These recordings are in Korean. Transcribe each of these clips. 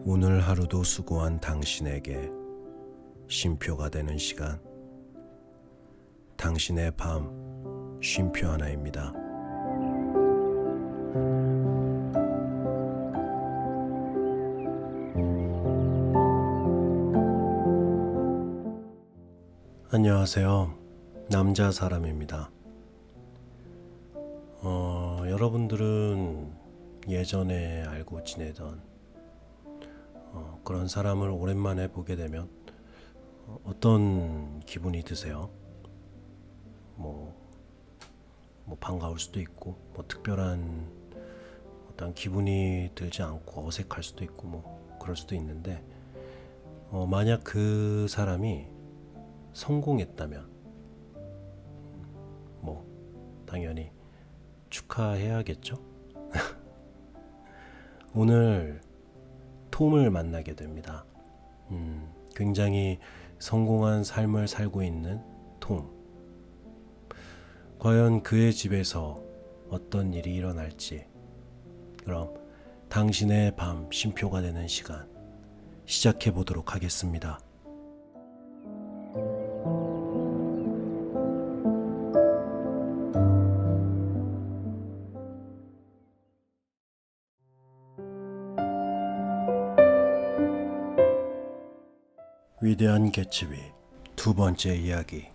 오늘 하루도 수고한 당신에게 쉼표가 되는 시간, 당신의 밤 쉼표 하나입니다. 안녕하세요. 남자 사람입니다. 여러분들은 예전에 알고 지내던 그런 사람을 오랜만에 보게 되면 어떤 기분이 드세요? 뭐 반가울 수도 있고, 특별한 어떤 기분이 들지 않고 어색할 수도 있고, 그럴 수도 있는데, 만약 그 사람이 성공했다면, 당연히 축하해야겠죠? 오늘 톰을 만나게 됩니다. 굉장히 성공한 삶을 살고 있는 톰. 과연 그의 집에서 어떤 일이 일어날지, 그럼 당신의 밤 쉼표가 되는 시간 시작해 보도록 하겠습니다. 위대한 개츠비 두 번째 이야기.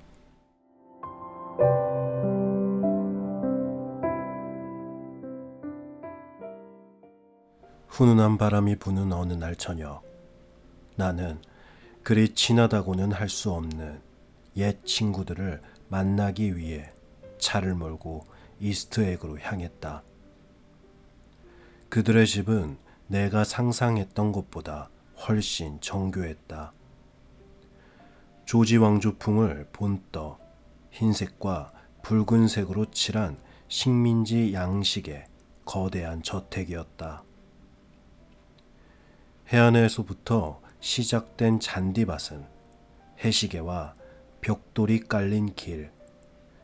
훈훈한 바람이 부는 어느 날 저녁, 나는 그리 친하다고는 할 수 없는 옛 친구들을 만나기 위해 차를 몰고 이스트에그로 향했다. 그들의 집은 내가 상상했던 것보다 훨씬 정교했다. 조지 왕조풍을 본떠 흰색과 붉은색으로 칠한 식민지 양식의 거대한 저택이었다. 해안에서부터 시작된 잔디밭은 해시계와 벽돌이 깔린 길,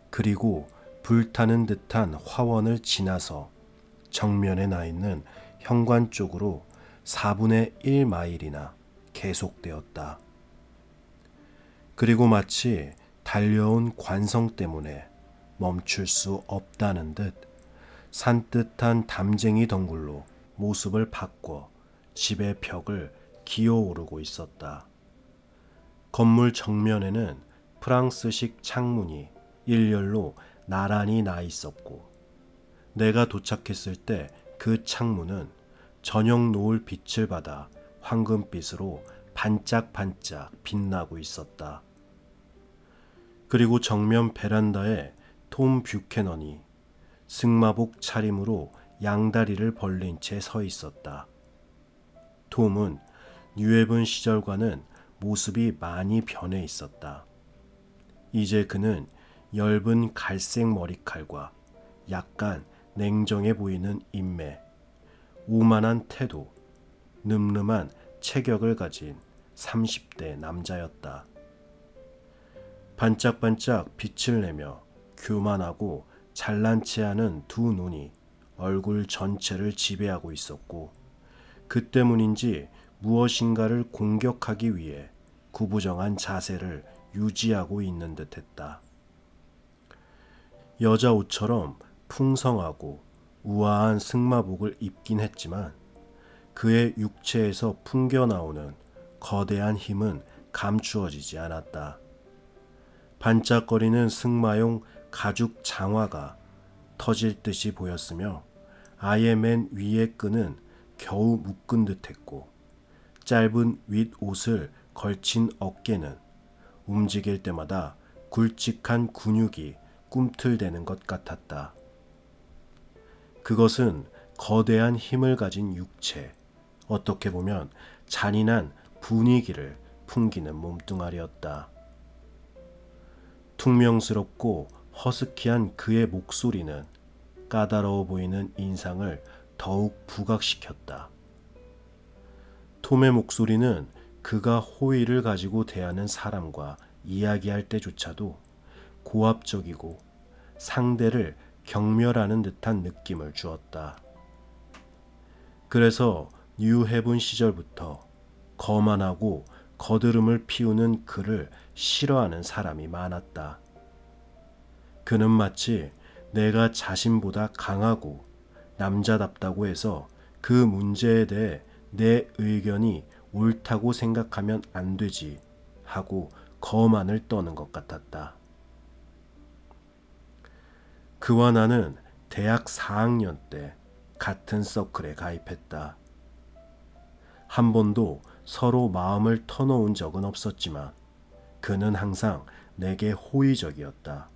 그리고 불타는 듯한 화원을 지나서 정면에 나 있는 현관 쪽으로 4분의 1 마일이나 계속되었다. 그리고 마치 달려온 관성 때문에 멈출 수 없다는 듯 산뜻한 담쟁이 덩굴로 모습을 바꿔 집의 벽을 기어오르고 있었다. 건물 정면에는 프랑스식 창문이 일렬로 나란히 나 있었고, 내가 도착했을 때 그 창문은 저녁 노을 빛을 받아 황금빛으로 반짝반짝 빛나고 있었다. 그리고 정면 베란다에 톰 뷰캐넌이 승마복 차림으로 양다리를 벌린 채 서 있었다. 톰은 뉴헤븐 시절과는 모습이 많이 변해 있었다. 이제 그는 엷은 갈색 머리칼과 약간 냉정해 보이는 인매, 오만한 태도, 늠름한 체격을 가진 30대 남자였다. 반짝반짝 빛을 내며 교만하고 잘난 체하는 두 눈이 얼굴 전체를 지배하고 있었고, 그 때문인지 무엇인가를 공격하기 위해 구부정한 자세를 유지하고 있는 듯했다. 여자 옷처럼 풍성하고 우아한 승마복을 입긴 했지만 그의 육체에서 풍겨나오는 거대한 힘은 감추어지지 않았다. 반짝거리는 승마용 가죽 장화가 터질 듯이 보였으며 아예 맨 위의 끈은 겨우 묶은 듯했고, 짧은 윗옷을 걸친 어깨는 움직일 때마다 굵직한 근육이 꿈틀대는 것 같았다. 그것은 거대한 힘을 가진 육체, 어떻게 보면 잔인한 분위기를 풍기는 몸뚱아리였다. 퉁명스럽고 허스키한 그의 목소리는 까다로워 보이는 인상을 더욱 부각시켰다. 톰의 목소리는 그가 호의를 가지고 대하는 사람과 이야기할 때조차도 고압적이고 상대를 경멸하는 듯한 느낌을 주었다. 그래서 뉴헤븐 시절부터 거만하고 거드름을 피우는 그를 싫어하는 사람이 많았다. 그는 마치 내가 자신보다 강하고 남자답다고 해서 그 문제에 대해 내 의견이 옳다고 생각하면 안 되지 하고 거만을 떠는 것 같았다. 그와 나는 대학 4학년 때 같은 서클에 가입했다. 한 번도 서로 마음을 터놓은 적은 없었지만 그는 항상 내게 호의적이었다.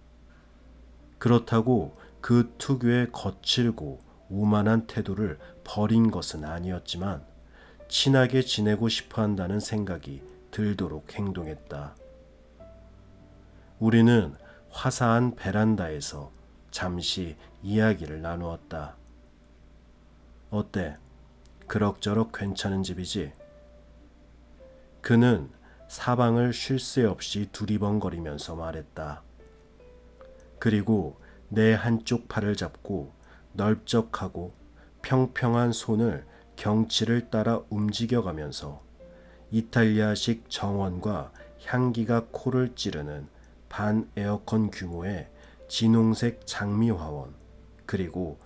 그렇다고 그 특유의 거칠고 오만한 태도를 버린 것은 아니었지만 친하게 지내고 싶어 한다는 생각이 들도록 행동했다. 우리는 화사한 베란다에서 잠시 이야기를 나누었다. 어때? 그럭저럭 괜찮은 집이지? 그는 사방을 쉴 새 없이 두리번거리면서 말했다. 그리고 내 한쪽 팔을 잡고 넓적하고 평평한 손을 경치를 따라 움직여가면서 이탈리아식 정원과 향기가 코를 찌르는 반 에어컨 규모의 진홍색 장미화원, 그리고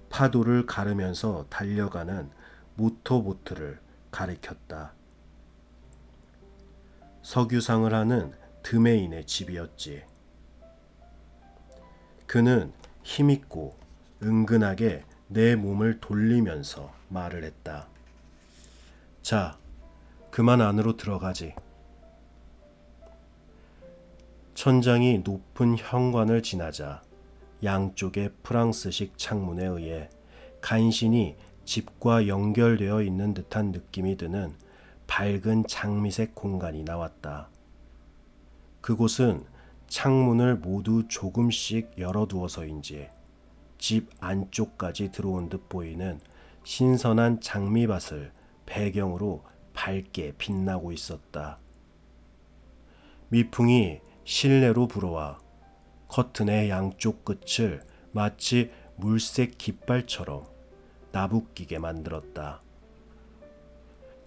파도를 가르면서 달려가는 모터보트를 가리켰다. 석유상을 하는 드메인의 집이었지. 그는 힘있고 은근하게 내 몸을 돌리면서 말을 했다. 자, 그만 안으로 들어가지. 천장이 높은 현관을 지나자 양쪽의 프랑스식 창문에 의해 간신히 집과 연결되어 있는 듯한 느낌이 드는 밝은 장미색 공간이 나왔다. 그곳은 창문을 모두 조금씩 열어두어서인지 집 안쪽까지 들어온 듯 보이는 신선한 장미밭을 배경으로 밝게 빛나고 있었다. 미풍이 실내로 불어와 커튼의 양쪽 끝을 마치 물색 깃발처럼 나부끼게 만들었다.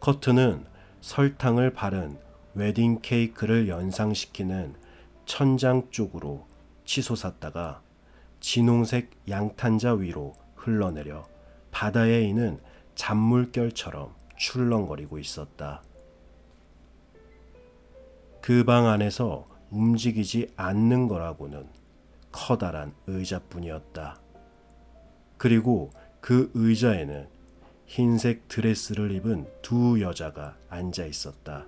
커튼은 설탕을 바른 웨딩 케이크를 연상시키는 천장 쪽으로 치솟았다가 진홍색 양탄자 위로 흘러내려 바다에 있는 잔물결처럼 출렁거리고 있었다. 그 방 안에서 움직이지 않는 거라고는 커다란 의자뿐이었다. 그리고 그 의자에는 흰색 드레스를 입은 두 여자가 앉아 있었다.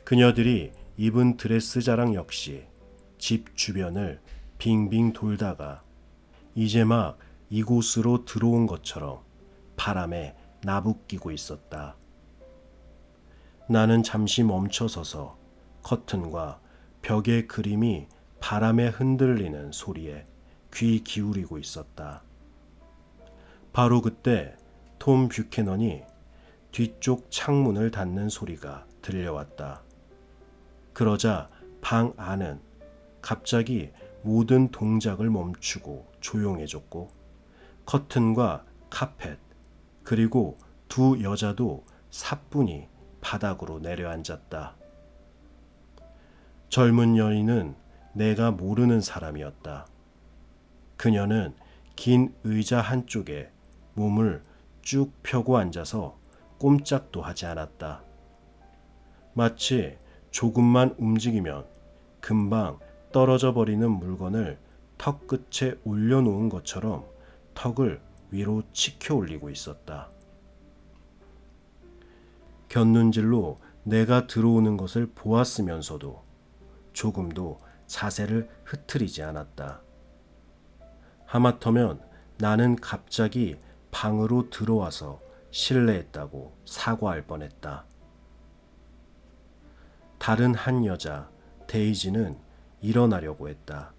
그녀들이 입은 드레스 자랑 역시 집 주변을 빙빙 돌다가 이제 막 이곳으로 들어온 것처럼 바람에 나부끼고 있었다. 나는 잠시 멈춰서서 커튼과 벽의 그림이 바람에 흔들리는 소리에 귀 기울이고 있었다. 바로 그때 톰 뷰캐넌이 뒤쪽 창문을 닫는 소리가 들려왔다. 그러자 방 안은 갑자기 모든 동작을 멈추고 조용해졌고 커튼과 카펫 그리고 두 여자도 사뿐히 바닥으로 내려앉았다. 젊은 여인은 내가 모르는 사람이었다. 그녀는 긴 의자 한쪽에 몸을 쭉 펴고 앉아서 꼼짝도 하지 않았다. 마치 조금만 움직이면 금방 떨어져 버리는 물건을 턱 끝에 올려놓은 것처럼 턱을 위로 치켜 올리고 있었다. 곁눈질로 내가 들어오는 것을 보았으면서도 조금도 자세를 흐트리지 않았다. 하마터면 나는 갑자기 방으로 들어와서 실례했다고 사과할 뻔했다. 다른 한 여자, 데이지는 일어나려고 했다.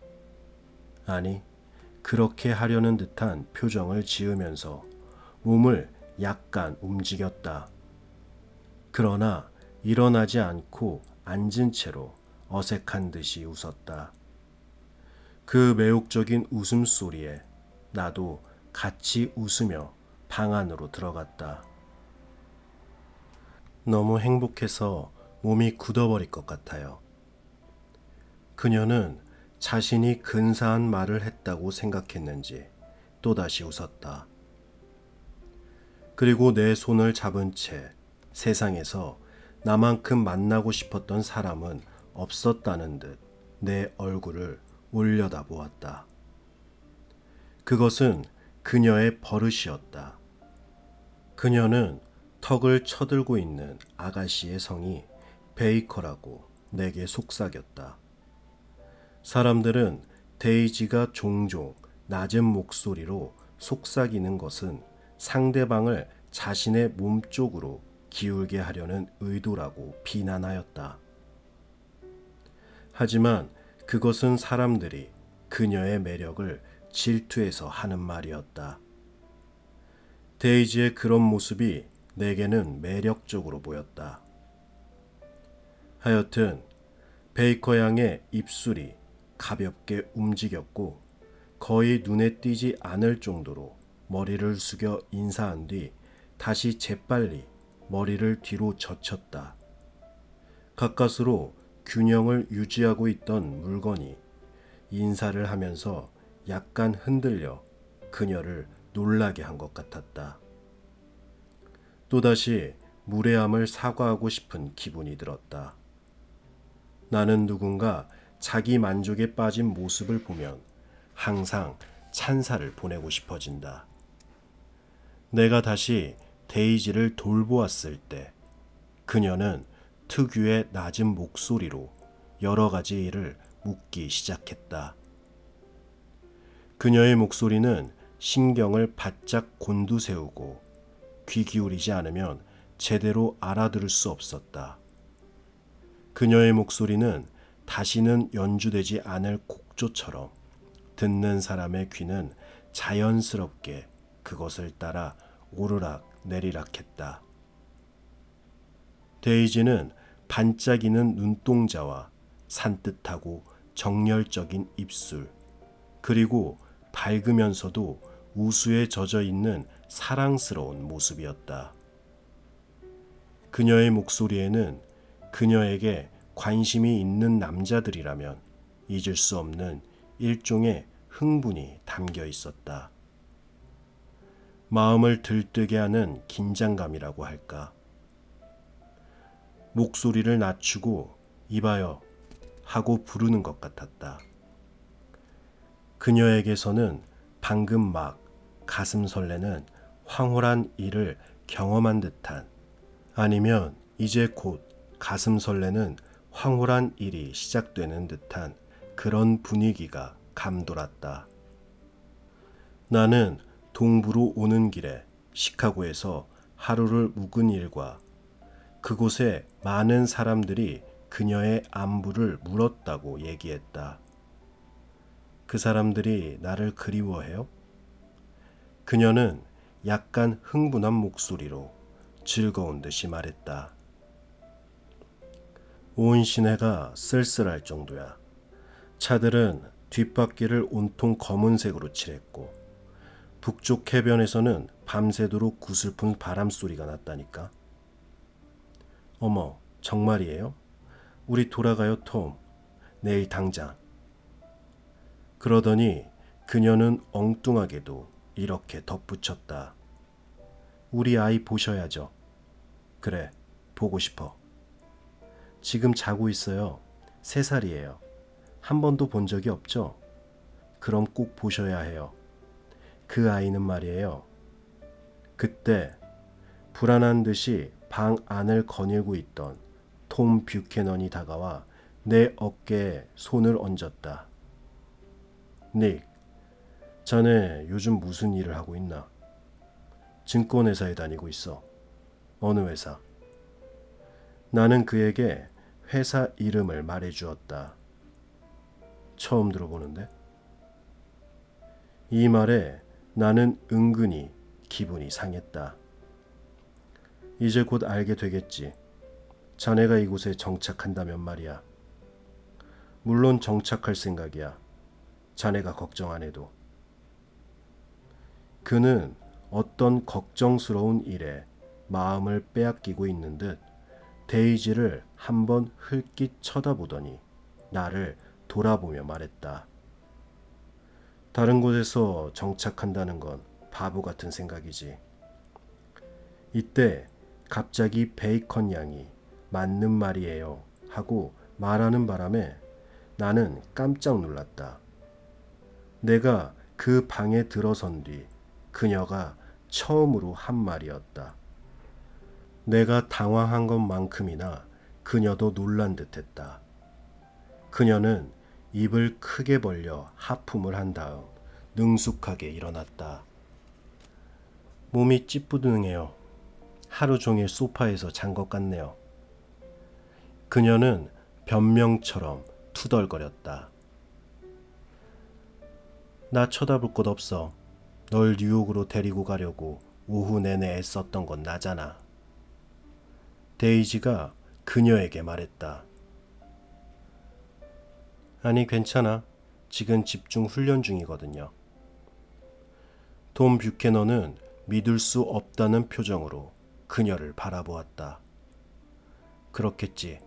아니, 그렇게 하려는 듯한 표정을 지으면서 몸을 약간 움직였다. 그러나 일어나지 않고 앉은 채로 어색한 듯이 웃었다. 그 매혹적인 웃음소리에 나도 같이 웃으며 방 안으로 들어갔다. 너무 행복해서 몸이 굳어버릴 것 같아요. 그녀는 자신이 근사한 말을 했다고 생각했는지 또다시 웃었다. 그리고 내 손을 잡은 채 세상에서 나만큼 만나고 싶었던 사람은 없었다는 듯 내 얼굴을 올려다보았다. 그것은 그녀의 버릇이었다. 그녀는 턱을 쳐들고 있는 아가씨의 성이 베이커라고 내게 속삭였다. 사람들은 데이지가 종종 낮은 목소리로 속삭이는 것은 상대방을 자신의 몸 쪽으로 기울게 하려는 의도라고 비난하였다. 하지만 그것은 사람들이 그녀의 매력을 질투해서 하는 말이었다. 데이지의 그런 모습이 내게는 매력적으로 보였다. 하여튼 베이커 양의 입술이 가볍게 움직였고 거의 눈에 띄지 않을 정도로 머리를 숙여 인사한 뒤 다시 재빨리 머리를 뒤로 젖혔다. 가까스로 균형을 유지하고 있던 물건이 인사를 하면서 약간 흔들려 그녀를 놀라게 한 것 같았다. 또다시 무례함을 사과하고 싶은 기분이 들었다. 나는 누군가 자기 만족에 빠진 모습을 보면 항상 찬사를 보내고 싶어진다. 내가 다시 데이지를 돌보았을 때 그녀는 특유의 낮은 목소리로 여러 가지 일을 묻기 시작했다. 그녀의 목소리는 신경을 바짝 곤두세우고 귀 기울이지 않으면 제대로 알아들을 수 없었다. 그녀의 목소리는 다시는 연주되지 않을 곡조처럼 듣는 사람의 귀는 자연스럽게 그것을 따라 오르락 내리락했다. 데이지는 반짝이는 눈동자와 산뜻하고 정열적인 입술, 그리고 밝으면서도 우수에 젖어 있는 사랑스러운 모습이었다. 그녀의 목소리에는 그녀에게 관심이 있는 남자들이라면 잊을 수 없는 일종의 흥분이 담겨 있었다. 마음을 들뜨게 하는 긴장감이라고 할까. 목소리를 낮추고 이봐요 하고 부르는 것 같았다. 그녀에게서는 방금 막 가슴 설레는 황홀한 일을 경험한 듯한, 아니면 이제 곧 가슴 설레는 황홀한 일이 시작되는 듯한 그런 분위기가 감돌았다. 나는 동부로 오는 길에 시카고에서 하루를 묵은 일과 그곳에 많은 사람들이 그녀의 안부를 물었다고 얘기했다. 그 사람들이 나를 그리워해요? 그녀는 약간 흥분한 목소리로 즐거운 듯이 말했다. 온 시내가 쓸쓸할 정도야. 차들은 뒷바퀴를 온통 검은색으로 칠했고 북쪽 해변에서는 밤새도록 구슬픈 바람 소리가 났다니까. 어머, 정말이에요? 우리 돌아가요, 톰. 내일 당장. 그러더니 그녀는 엉뚱하게도 이렇게 덧붙였다. 우리 아이 보셔야죠. 그래, 보고 싶어. 지금 자고 있어요. 3살이에요. 한 번도 본 적이 없죠? 그럼 꼭 보셔야 해요. 그 아이는 말이에요. 그때 불안한 듯이 방 안을 거닐고 있던 톰 뷰캐넌이 다가와 내 어깨에 손을 얹었다. 닉, 자네 요즘 무슨 일을 하고 있나? 증권회사에 다니고 있어. 어느 회사? 나는 그에게 회사 이름을 말해주었다. 처음 들어보는데? 이 말에 나는 은근히 기분이 상했다. 이제 곧 알게 되겠지. 자네가 이곳에 정착한다면 말이야. 물론 정착할 생각이야. 자네가 걱정 안 해도. 그는 어떤 걱정스러운 일에 마음을 빼앗기고 있는 듯 데이지를 한번 흘낏 쳐다보더니 나를 돌아보며 말했다. 다른 곳에서 정착한다는 건 바보 같은 생각이지. 이때 갑자기 베이컨 양이 맞는 말이에요 하고 말하는 바람에 나는 깜짝 놀랐다. 내가 그 방에 들어선 뒤 그녀가 처음으로 한 말이었다. 내가 당황한 것만큼이나 그녀도 놀란 듯했다. 그녀는 입을 크게 벌려 하품을 한 다음 능숙하게 일어났다. 몸이 찌뿌둥해요. 하루 종일 소파에서 잔 것 같네요. 그녀는 변명처럼 투덜거렸다. 나 쳐다볼 곳 없어. 널 뉴욕으로 데리고 가려고 오후 내내 애썼던 건 나잖아. 데이지가 그녀에게 말했다. 아니 괜찮아. 지금 집중 훈련 중이거든요. 톰 뷰캐넌은 믿을 수 없다는 표정으로 그녀를 바라보았다. 그렇겠지.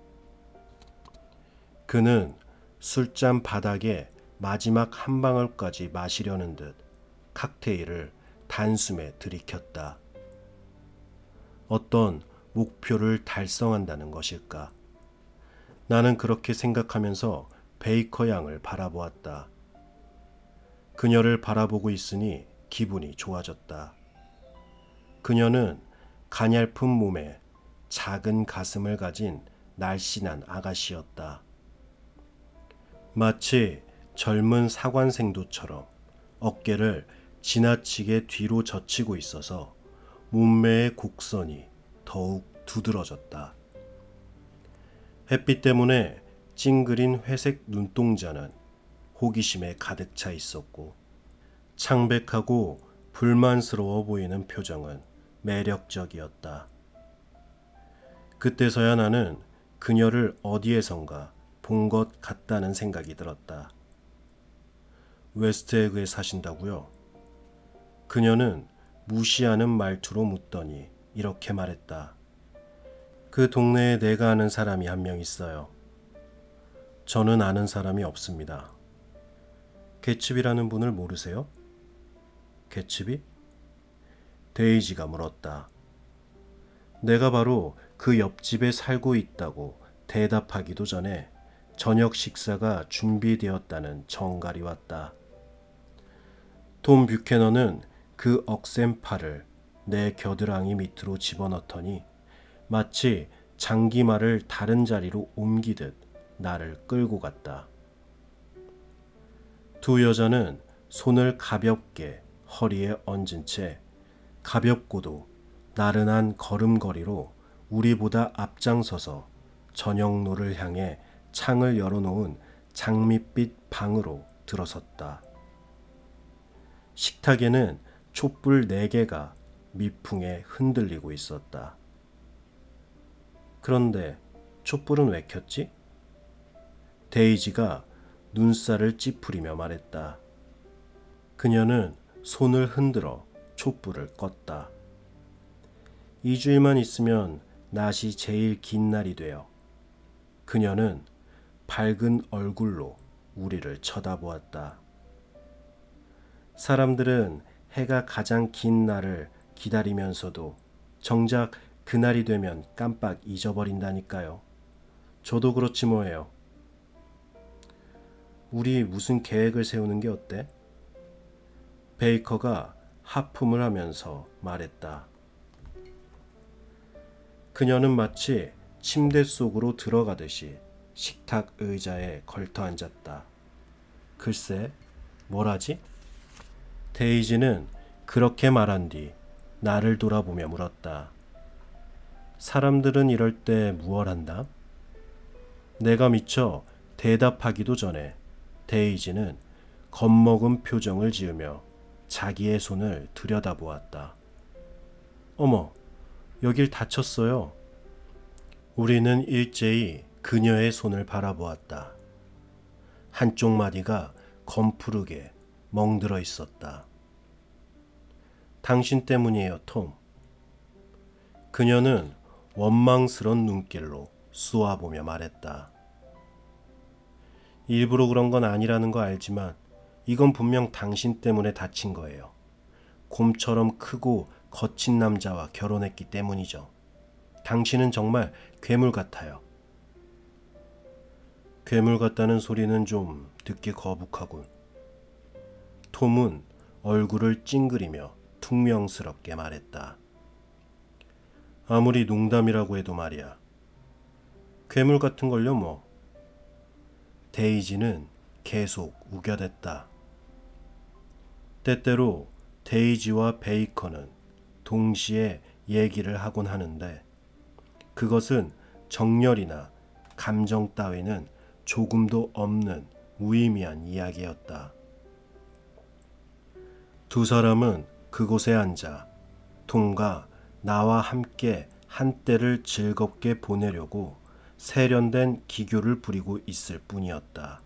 그는 술잔 바닥에 마지막 한 방울까지 마시려는 듯 칵테일을 단숨에 들이켰다. 어떤 목표를 달성한다는 것일까? 나는 그렇게 생각하면서 베이커 양을 바라보았다. 그녀를 바라보고 있으니 기분이 좋아졌다. 그녀는 가냘픈 몸에 작은 가슴을 가진 날씬한 아가씨였다. 마치 젊은 사관생도처럼 어깨를 지나치게 뒤로 젖히고 있어서 몸매의 곡선이 더욱 두드러졌다. 햇빛 때문에 찡그린 회색 눈동자는 호기심에 가득 차 있었고 창백하고 불만스러워 보이는 표정은 매력적이었다. 그때서야 나는 그녀를 어디에선가 본 것 같다는 생각이 들었다. 웨스트에그에 사신다고요? 그녀는 무시하는 말투로 묻더니 이렇게 말했다. 그 동네에 내가 아는 사람이 한 명 있어요. 저는 아는 사람이 없습니다. 개츠비라는 분을 모르세요? 개츠비? 데이지가 물었다. 내가 바로 그 옆집에 살고 있다고 대답하기도 전에 저녁 식사가 준비되었다는 정갈이 왔다. 톰 뷰캐넌은 그 억센 팔을 내 겨드랑이 밑으로 집어넣더니 마치 장기말을 다른 자리로 옮기듯 나를 끌고 갔다. 두 여자는 손을 가볍게 허리에 얹은 채 가볍고도 나른한 걸음걸이로 우리보다 앞장서서 저녁로를 향해 창을 열어놓은 장밋빛 방으로 들어섰다. 식탁에는 촛불 4개가 미풍에 흔들리고 있었다. 그런데 촛불은 왜 켰지? 데이지가 눈살을 찌푸리며 말했다. 그녀는 손을 흔들어 촛불을 껐다. 2주일만 있으면 낮이 제일 긴 날이 되어 그녀는 밝은 얼굴로 우리를 쳐다보았다. 사람들은 해가 가장 긴 날을 기다리면서도 정작 그날이 되면 깜빡 잊어버린다니까요. 저도 그렇지 뭐예요. 우리 무슨 계획을 세우는 게 어때? 베이커가 하품을 하면서 말했다. 그녀는 마치 침대 속으로 들어가듯이 식탁 의자에 걸터 앉았다. 글쎄, 뭘 하지? 데이지는 그렇게 말한 뒤 나를 돌아보며 물었다. 사람들은 이럴 때 무얼 한다? 내가 미처 대답하기도 전에 데이지는 겁먹은 표정을 지으며 자기의 손을 들여다보았다. 어머, 여길 다쳤어요. 우리는 일제히 그녀의 손을 바라보았다. 한쪽 마디가 검푸르게 멍들어 있었다. 당신 때문이에요, 톰. 그녀는 원망스런 눈길로 쏘아보며 말했다. 일부러 그런 건 아니라는 거 알지만 이건 분명 당신 때문에 다친 거예요. 곰처럼 크고 거친 남자와 결혼했기 때문이죠. 당신은 정말 괴물 같아요. 괴물 같다는 소리는 좀 듣기 거북하군. 톰은 얼굴을 찡그리며 퉁명스럽게 말했다. 아무리 농담이라고 해도 말이야. 괴물 같은 걸요 뭐. 데이지는 계속 우겨댔다. 때때로 데이지와 베이커는 동시에 얘기를 하곤 하는데 그것은 정열이나 감정 따위는 조금도 없는 무의미한 이야기였다. 두 사람은 그곳에 앉아 톰과 나와 함께 한때를 즐겁게 보내려고 세련된 기교를 부리고 있을 뿐이었다.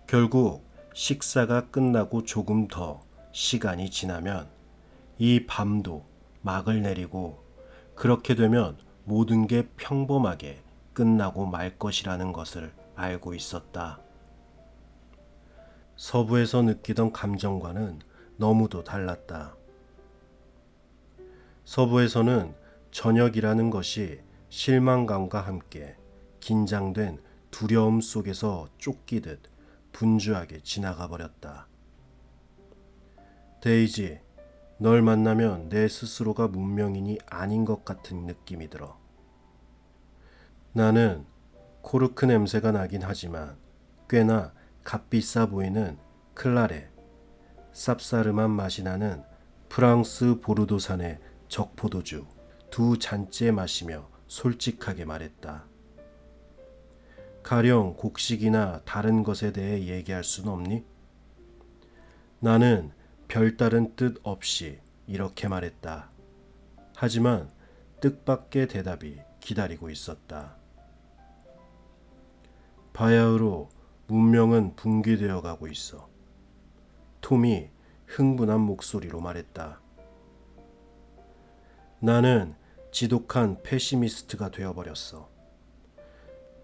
결국 식사가 끝나고 조금 더 시간이 지나면 이 밤도 막을 내리고 그렇게 되면 모든 게 평범하게 끝나고 말 것이라는 것을 알고 있었다. 서부에서 느끼던 감정과는 너무도 달랐다. 서부에서는 저녁이라는 것이 실망감과 함께 긴장된 두려움 속에서 쫓기듯 분주하게 지나가 버렸다. 데이지, 널 만나면 내 스스로가 문명인이 아닌 것 같은 느낌이 들어. 나는 코르크 냄새가 나긴 하지만 꽤나 값비싸 보이는 클라레, 쌉싸름한 맛이 나는 프랑스 보르도산의 적포도주 두 잔째 마시며 솔직하게 말했다. 가령 곡식이나 다른 것에 대해 얘기할 순 없니? 나는 별다른 뜻 없이 이렇게 말했다. 하지만 뜻밖의 대답이 기다리고 있었다. 바야흐로 문명은 붕괴되어 가고 있어. 톰이 흥분한 목소리로 말했다. 나는 지독한 페시미스트가 되어버렸어.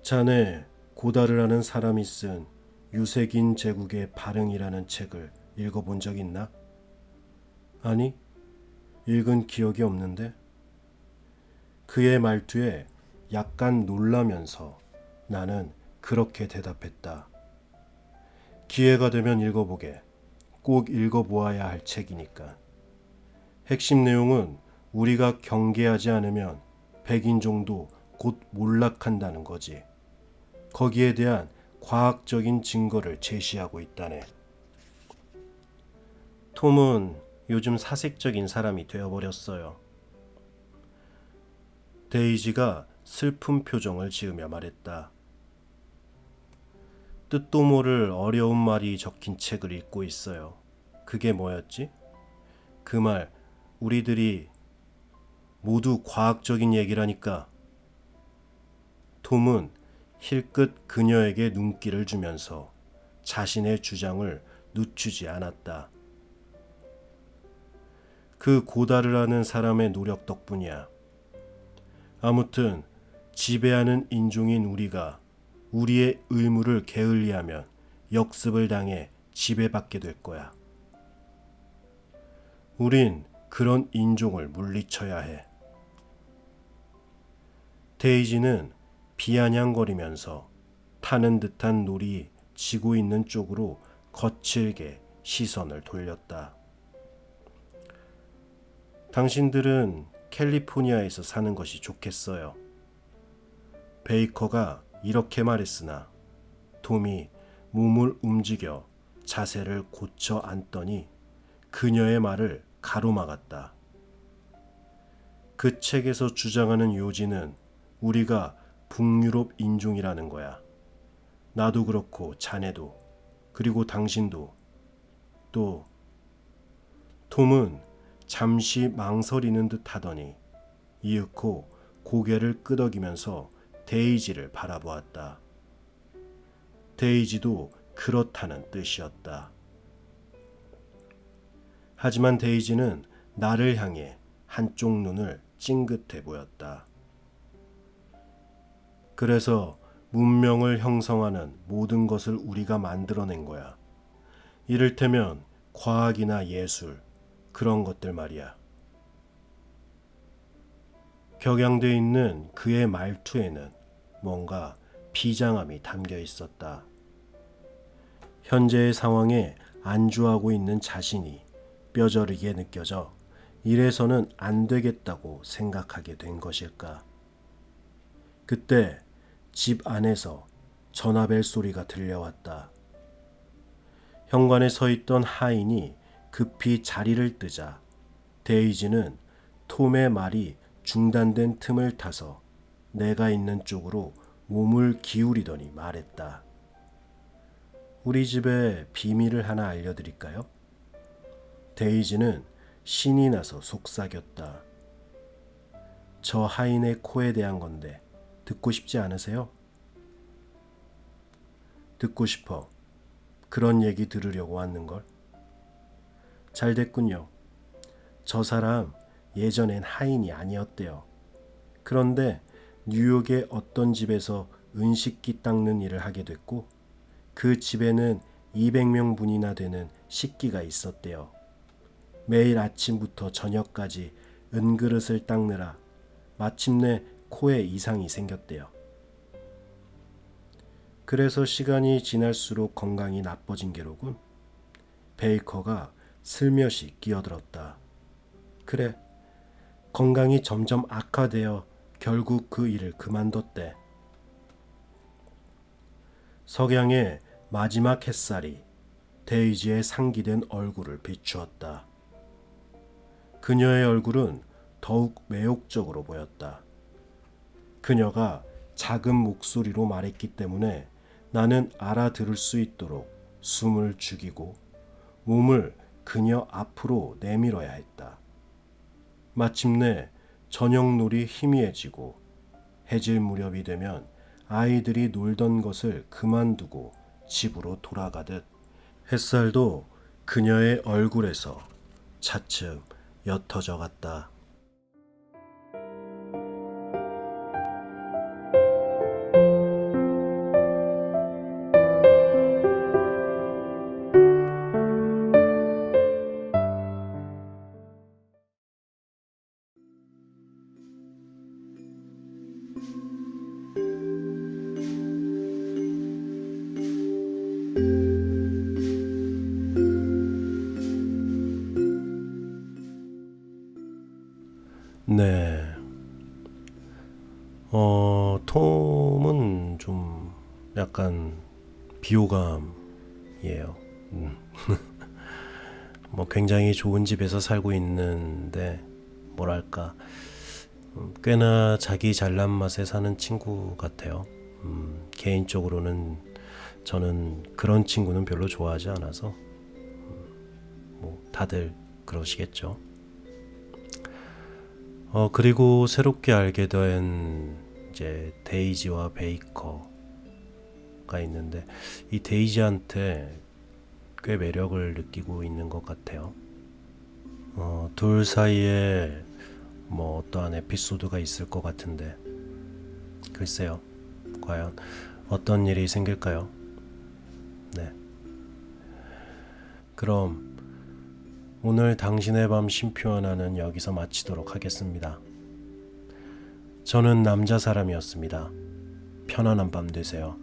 자네 고다르라는 사람이 쓴 유색인 제국의 발흥이라는 책을 읽어본 적 있나? 아니, 읽은 기억이 없는데. 그의 말투에 약간 놀라면서 나는 그렇게 대답했다. 기회가 되면 읽어보게. 꼭 읽어보아야 할 책이니까. 핵심 내용은 우리가 경계하지 않으면 백인종도 곧 몰락한다는 거지. 거기에 대한 과학적인 증거를 제시하고 있다네. 톰은 요즘 사색적인 사람이 되어버렸어요. 데이지가 슬픈 표정을 지으며 말했다. 뜻도 모를 어려운 말이 적힌 책을 읽고 있어요. 그게 뭐였지? 그 말 우리들이 모두 과학적인 얘기라니까. 톰은 힐끗 그녀에게 눈길을 주면서 자신의 주장을 늦추지 않았다. 그 고다르라는 사람의 노력 덕분이야. 아무튼 지배하는 인종인 우리가 우리의 의무를 게을리하면 역습을 당해 지배받게 될 거야. 우린 그런 인종을 물리쳐야 해. 데이지는 비아냥거리면서 타는 듯한 놀이 지고 있는 쪽으로 거칠게 시선을 돌렸다. 당신들은 캘리포니아에서 사는 것이 좋겠어요. 베이커가 이렇게 말했으나 톰이 몸을 움직여 자세를 고쳐 앉더니 그녀의 말을 가로막았다. 그 책에서 주장하는 요지는 우리가 북유럽 인종이라는 거야. 나도 그렇고 자네도, 그리고 당신도. 또 톰은 잠시 망설이는 듯 하더니 이윽고 고개를 끄덕이면서 데이지를 바라보았다. 데이지도 그렇다는 뜻이었다. 하지만 데이지는 나를 향해 한쪽 눈을 찡긋해 보였다. 그래서 문명을 형성하는 모든 것을 우리가 만들어낸 거야. 이를테면 과학이나 예술, 그런 것들 말이야. 격양돼 있는 그의 말투에는 뭔가 비장함이 담겨 있었다. 현재의 상황에 안주하고 있는 자신이 뼈저리게 느껴져 이래서는 안 되겠다고 생각하게 된 것일까. 그때 집 안에서 전화벨 소리가 들려왔다. 현관에 서 있던 하인이 급히 자리를 뜨자 데이지는 톰의 말이 중단된 틈을 타서 내가 있는 쪽으로 몸을 기울이더니 말했다. 우리 집에 비밀을 하나 알려드릴까요? 데이지는 신이 나서 속삭였다. 저 하인의 코에 대한 건데 듣고 싶지 않으세요? 듣고 싶어. 그런 얘기 들으려고 왔는걸. 잘 됐군요. 저 사람 예전엔 하인이 아니었대요. 그런데 뉴욕의 어떤 집에서 은식기 닦는 일을 하게 됐고 그 집에는 200명 분이나 되는 식기가 있었대요. 매일 아침부터 저녁까지 은그릇을 닦느라 마침내 코에 이상이 생겼대요. 그래서 시간이 지날수록 건강이 나빠진 게로군. 베이커가 슬며시 끼어들었다. 그래, 건강이 점점 악화되어 결국 그 일을 그만뒀대. 석양의 마지막 햇살이 데이지의 상기된 얼굴을 비추었다. 그녀의 얼굴은 더욱 매혹적으로 보였다. 그녀가 작은 목소리로 말했기 때문에 나는 알아들을 수 있도록 숨을 죽이고 몸을 그녀 앞으로 내밀어야 했다. 마침내 저녁놀이 희미해지고 해질 무렵이 되면 아이들이 놀던 것을 그만두고 집으로 돌아가듯 햇살도 그녀의 얼굴에서 차츰 옅어져 갔다. 네. 톰은 좀 약간 비호감이에요. 뭐 굉장히 좋은 집에서 살고 있는데 뭐랄까 꽤나 자기 잘난 맛에 사는 친구 같아요. 개인적으로는 저는 그런 친구는 별로 좋아하지 않아서 뭐 다들 그러시겠죠. 그리고 새롭게 알게 된 이제 데이지와 베이커가 있는데 이 데이지한테 꽤 매력을 느끼고 있는 것 같아요. 둘 사이에 뭐 어떠한 에피소드가 있을 것 같은데 글쎄요. 과연 어떤 일이 생길까요? 네. 그럼 오늘 당신의 밤 심표하나는 여기서 마치도록 하겠습니다. 저는 남자 사람이었습니다. 편안한 밤 되세요.